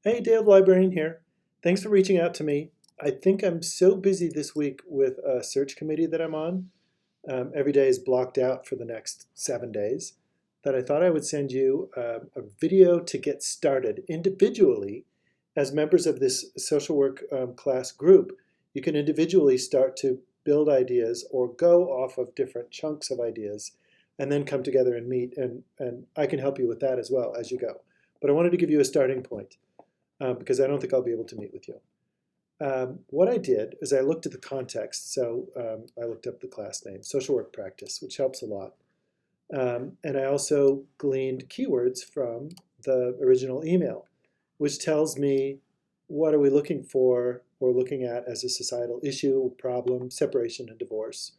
Hey, Dale the Librarian here. Thanks for reaching out to me. I think I'm so busy this week with a search committee that I'm on. Every day is blocked out for the next 7 days. That I thought I would send you a video to get started individually as members of this social work class group. You can individually start to build ideas or go off of different chunks of ideas and then come together and meet. And I can help you with that as well as you go. But I wanted to give you a starting point because I don't think I'll be able to meet with you. What I did is I looked at the context. So I looked up the class name, social work practice, which helps a lot. And I also gleaned keywords from the original email, which tells me what are we looking for or looking at as a societal issue, problem, separation and divorce,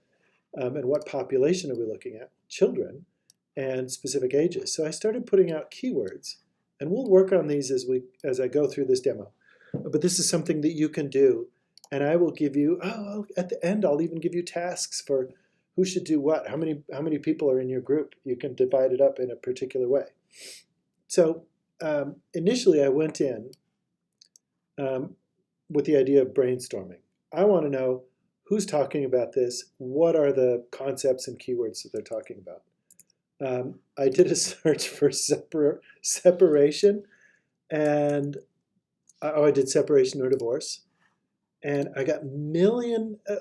and what population are we looking at? Children and specific ages. So I started putting out keywords, and we'll work on these as I go through this demo. But this is something that you can do, and I will give you. At the end, I'll even give you tasks for who should do what. How many people are in your group? You can divide it up in a particular way. So initially, I went in with the idea of brainstorming. I want to know who's talking about this. What are the concepts and keywords that they're talking about? I did a search for separation, and I did separation or divorce, and I got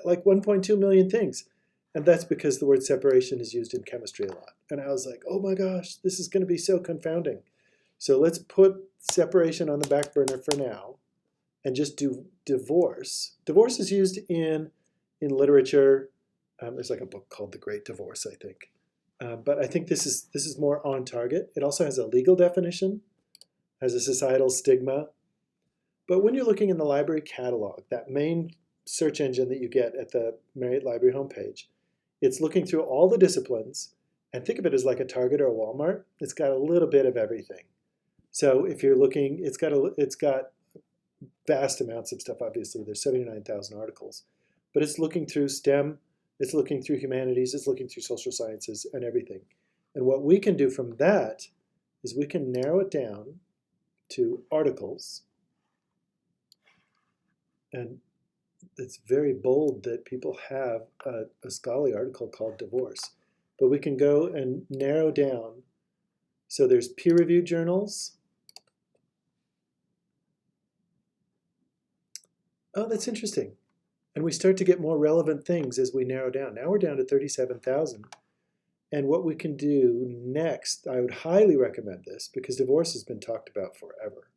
like 1.2 million things. And that's because the word separation is used in chemistry a lot. And I was like, oh my gosh, this is going to be so confounding. So let's put separation on the back burner for now and just do divorce. Divorce is used in literature. There's like a book called The Great Divorce, I think. But I think this is more on target. It also has a legal definition, has a societal stigma. But when you're looking in the library catalog, that main search engine that you get at the Marriott Library homepage, it's looking through all the disciplines, and think of it as like a Target or a Walmart. It's got a little bit of everything. So if you're looking, it's got vast amounts of stuff. Obviously, there's 79,000 articles, but it's looking through STEM, it's looking through humanities, it's looking through social sciences and everything. And what we can do from that is we can narrow it down to articles. And it's very bold that people have a scholarly article called Divorce. But we can go and narrow down. So there's peer-reviewed journals. Oh, that's interesting. And we start to get more relevant things as we narrow down. Now we're down to 37,000. And what we can do next, I would highly recommend this because divorce has been talked about forever,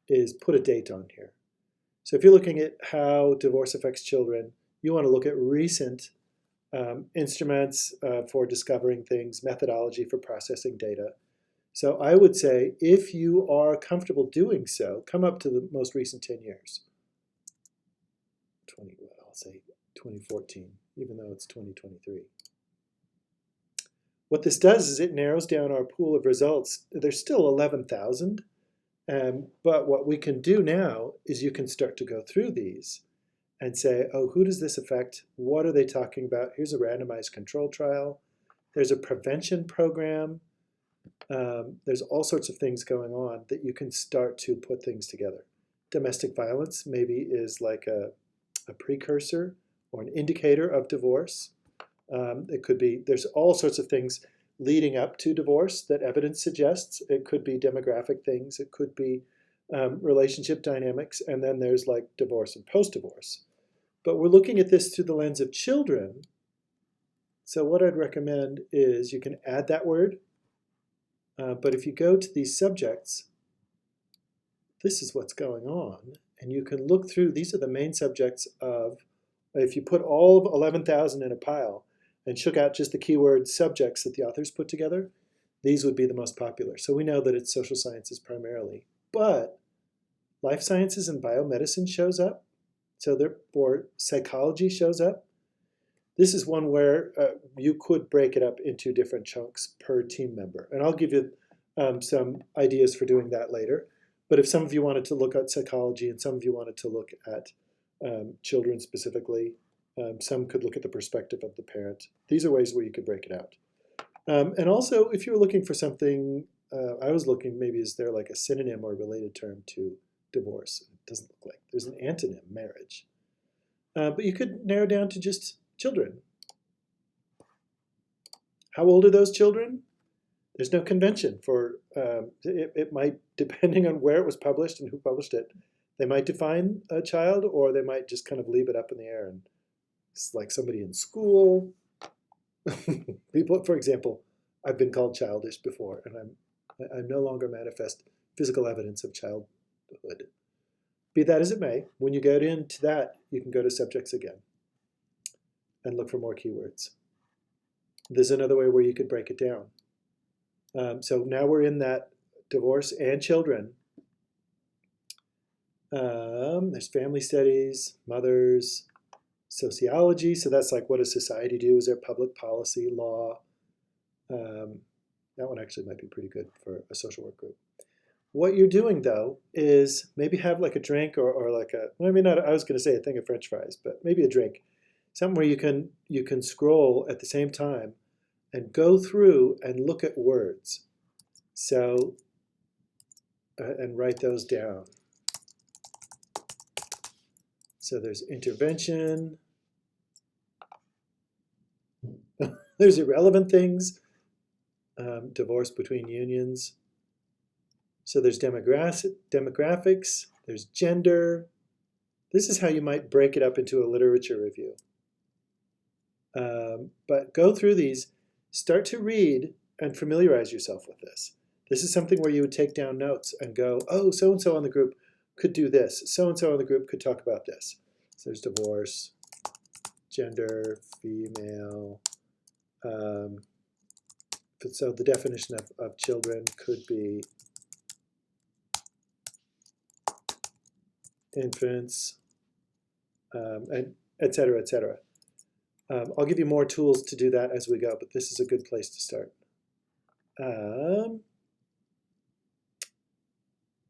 is put a date on here. So if you're looking at how divorce affects children, you want to look at recent instruments for discovering things, methodology for processing data. So I would say if you are comfortable doing so, come up to the most recent 10 years. I'll say 2014, even though it's 2023. What this does is it narrows down our pool of results. There's still 11,000. But what we can do now is you can start to go through these and say, oh, who does this affect? What are they talking about? Here's a randomized control trial. There's a prevention program. There's all sorts of things going on that you can start to put things together. Domestic violence maybe is like a precursor or an indicator of divorce. It could be, there's all sorts of things leading up to divorce that evidence suggests. It could be demographic things. It could be relationship dynamics. And then there's like divorce and post-divorce. But we're looking at this through the lens of children. So what I'd recommend is you can add that word. But if you go to these subjects, this is what's going on. And you can look through, these are the main subjects of, if you put all of 11,000 in a pile, and shook out just the keyword subjects that the authors put together, these would be the most popular. So we know that it's social sciences primarily, but life sciences and biomedicine shows up. So therefore, psychology shows up. This is one where you could break it up into different chunks per team member. And I'll give you some ideas for doing that later. But if some of you wanted to look at psychology and some of you wanted to look at children specifically, some could look at the perspective of the parent. These are ways where you could break it out. And also, if you're looking for something I was looking, maybe is there like a synonym or related term to divorce? It doesn't look like. There's an antonym, marriage. But you could narrow down to just children. How old are those children? There's no convention for, it might, depending on where it was published and who published it, they might define a child, or they might just kind of leave it up in the air. And it's like somebody in school. People, for example, I've been called childish before, and I'm no longer manifest physical evidence of childhood. Be that as it may, when you get into that, you can go to subjects again and look for more keywords. There's another way where you could break it down. So now we're in that divorce and children. There's family studies, mothers, sociology. So that's like, what does society do? Is there public policy, law? That one actually might be pretty good for a social work group. What you're doing, though, is maybe have like a drink or like a, well, I mean, I was going to say a thing of French fries, but maybe a drink. Something where you can scroll at the same time and go through and look at words. So, and write those down. So there's intervention. There's irrelevant things. Divorce between unions. So there's demographics, there's gender. This is how you might break it up into a literature review. But go through these, start to read and familiarize yourself with this. This is something where you would take down notes and go, oh, so-and-so on the group could do this. So-and-so on the group could talk about this. So there's divorce, gender, female. So the definition of children could be infants, and et cetera, et cetera. I'll give you more tools to do that as we go, but this is a good place to start. Oh,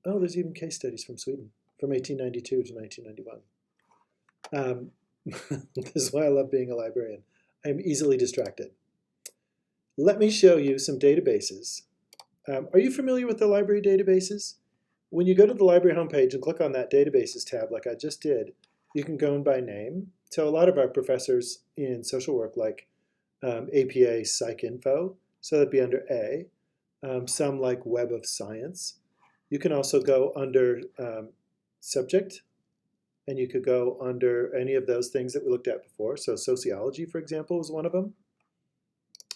there's even case studies from Sweden, from 1892 to 1991. This is why I love being a librarian. I am easily distracted. Let me show you some databases. Are you familiar with the library databases? When you go to the library homepage and click on that databases tab like I just did, you can go in by name. So a lot of our professors in social work like APA PsycInfo, so that'd be under A. Some like Web of Science. You can also go under subject, and you could go under any of those things that we looked at before. So sociology, for example, is one of them.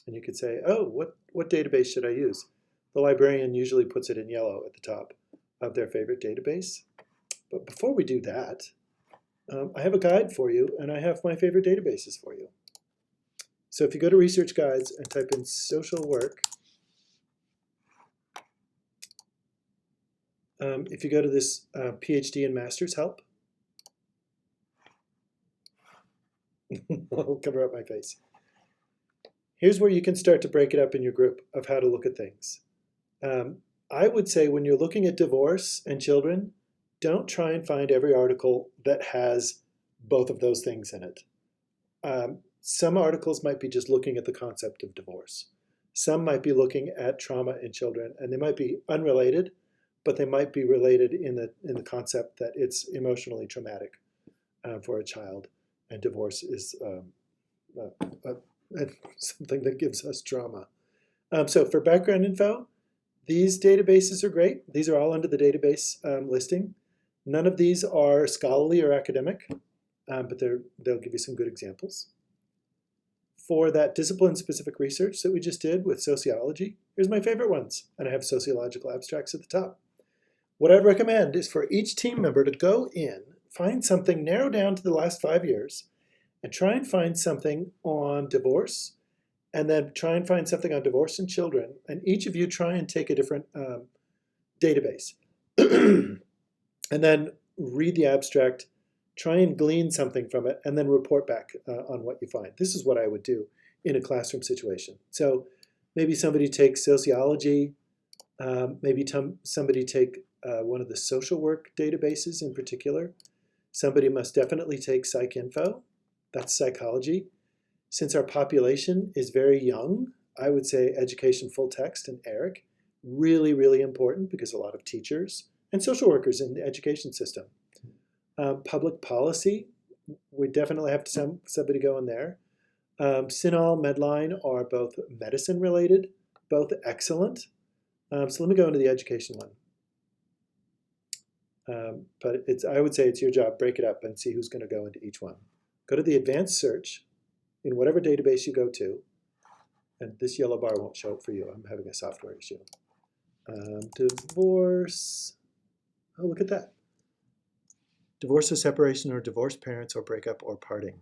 And you could say, oh, what database should I use? The librarian usually puts it in yellow at the top of their favorite database. But before we do that, I have a guide for you, and I have my favorite databases for you. So if you go to Research Guides and type in social work, if you go to this PhD and Master's Help, I'll cover up my face. Here's where you can start to break it up in your group of how to look at things. I would say when you're looking at divorce and children, don't try and find every article that has both of those things in it. Some articles might be just looking at the concept of divorce. Some might be looking at trauma in children, and they might be unrelated, but they might be related in the concept that it's emotionally traumatic for a child, and divorce is something that gives us trauma. So for background info, these databases are great. These are all under the database listing. None of these are scholarly or academic, but they'll give you some good examples. For that discipline-specific research that we just did with sociology, here's my favorite ones, and I have sociological abstracts at the top. What I'd recommend is for each team member to go in, find something, narrow down to the last 5 years, and try and find something on divorce, and then try and find something on divorce and children, and each of you try and take a different database. And then read the abstract, try and glean something from it, and then report back on what you find. This is what I would do in a classroom situation. So maybe somebody takes sociology, maybe somebody take one of the social work databases in particular. Somebody must definitely take PsycInfo, that's psychology. Since our population is very young, I would say Education Full Text and ERIC, really, really important because a lot of teachers and social workers in the education system. Public policy, we definitely have to somebody go in there. CINAHL, Medline are both medicine related, both excellent. So let me go into the education one. But I would say it's your job, break it up and see who's going to go into each one. Go to the advanced search in whatever database you go to, and this yellow bar won't show it for you. I'm having a software issue. Divorce. Oh, look at that. Divorce or separation or divorced parents or breakup or parting.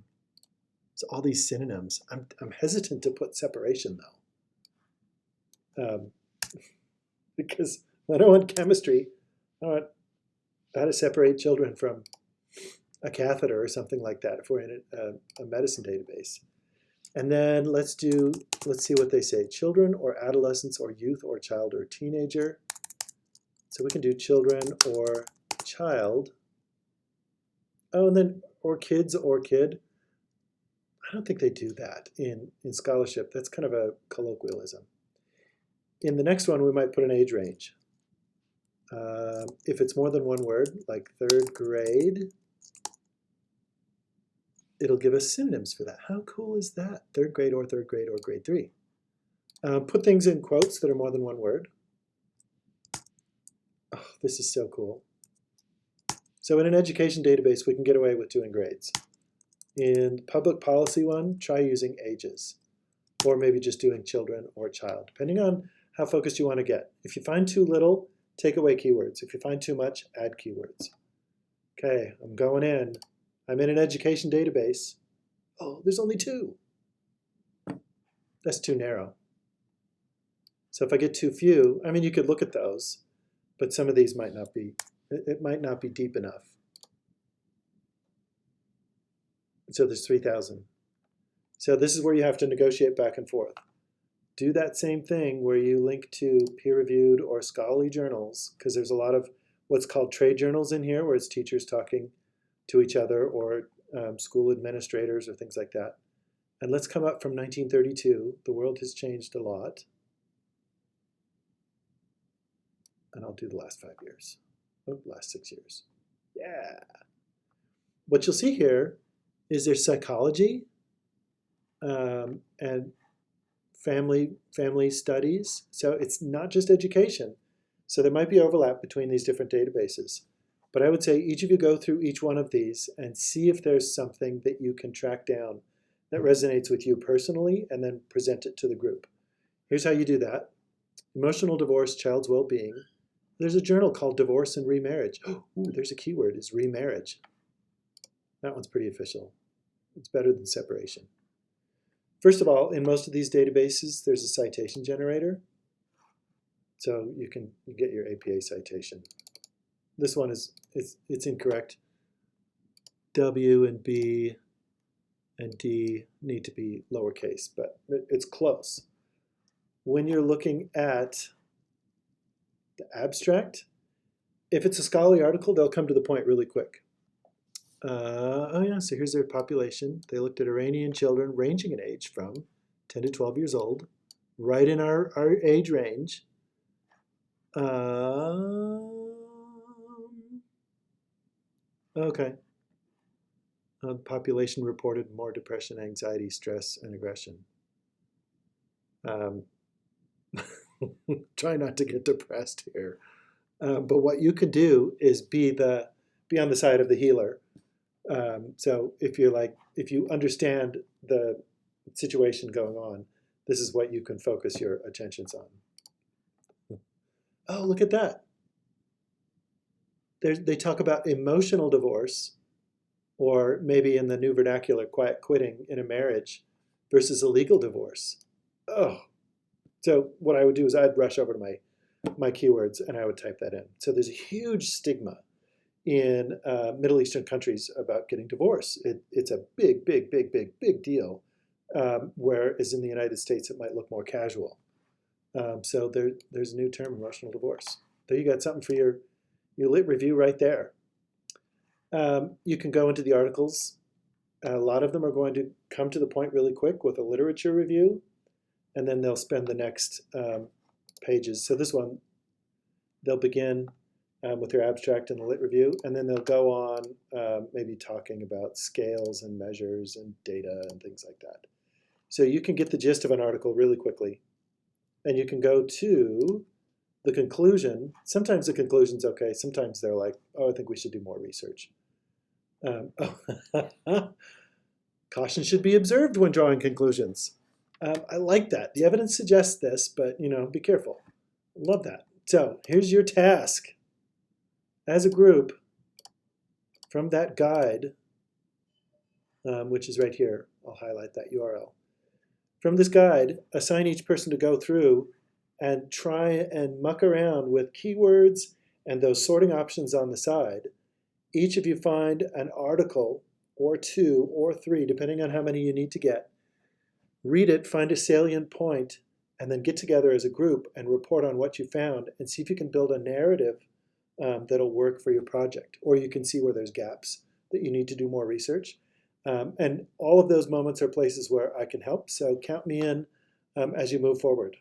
So all these synonyms. I'm hesitant to put separation though. Because I don't want chemistry. I want how to separate children from a catheter or something like that if we're in a medicine database. And then let's see what they say. Children or adolescents or youth or child or teenager. So we can do children or child. Oh, and then or kids or kid. I don't think they do that in scholarship. That's kind of a colloquialism. In the next one, we might put an age range. If it's more than one word, like third grade, it'll give us synonyms for that. How cool is that? Third grade or grade 3. Put things in quotes that are more than one word. Oh, this is so cool. So in an education database, we can get away with doing grades. In public policy one, try using ages, or maybe just doing children or child, depending on how focused you want to get. If you find too little, take away keywords. If you find too much, add keywords. Okay, I'm going in. I'm in an education database. Oh, there's only 2. That's too narrow. So if I get too few, I mean, you could look at those, but some of these might not be, it might not be deep enough. So there's 3,000. So this is where you have to negotiate back and forth. Do that same thing where you link to peer-reviewed or scholarly journals, because there's a lot of what's called trade journals in here, where it's teachers talking to each other or school administrators or things like that. And let's come up from 1932. The world has changed a lot. And I'll do the last 5 years. Oh, last 6 years. Yeah. What you'll see here is there's psychology and family studies. So it's not just education. So there might be overlap between these different databases. But I would say each of you go through each one of these and see if there's something that you can track down that resonates with you personally and then present it to the group. Here's how you do that. Emotional divorce, child's well-being. There's a journal called Divorce and Remarriage. Ooh, there's a keyword, is remarriage. That one's pretty official. It's better than separation. First of all, in most of these databases, there's a citation generator. So you get your APA citation. This one it's incorrect. W and B and D need to be lowercase, but it's close. When you're looking at the abstract, if it's a scholarly article, they'll come to the point really quick. Oh yeah, so here's their population. They looked at Iranian children ranging in age from 10 to 12 years old, right in our age range. Okay. Population reported more depression, anxiety, stress, and aggression. Try not to get depressed here. But what you could do is be on the side of the healer. So if you understand the situation going on, this is what you can focus your attentions on. Oh, look at that. They talk about emotional divorce, or maybe in the new vernacular, quiet quitting in a marriage versus a legal divorce. Oh, so what I would do is I'd rush over to my keywords and I would type that in. So there's a huge stigma in Middle Eastern countries about getting divorced. It's a big deal, whereas in the United States it might look more casual. So there's a new term, emotional divorce. There you got something for your lit review right there. You can go into the articles. A lot of them are going to come to the point really quick with a literature review, and then they'll spend the next pages. So this one, they'll begin with their abstract and the lit review, and then they'll go on maybe talking about scales and measures and data and things like that. So you can get the gist of an article really quickly, and you can go to the conclusion. Sometimes the conclusion's okay. Sometimes they're like, oh, I think we should do more research. Caution should be observed when drawing conclusions. I like that. The evidence suggests this, but be careful. Love that. So here's your task. As a group, from that guide, which is right here, I'll highlight that URL. From this guide, assign each person to go through and try and muck around with keywords and those sorting options on the side. Each of you find an article or 2 or 3, depending on how many you need to get. Read it, find a salient point, and then get together as a group and report on what you found and see if you can build a narrative that'll work for your project. Or you can see where there's gaps that you need to do more research. And all of those moments are places where I can help, so count me in as you move forward.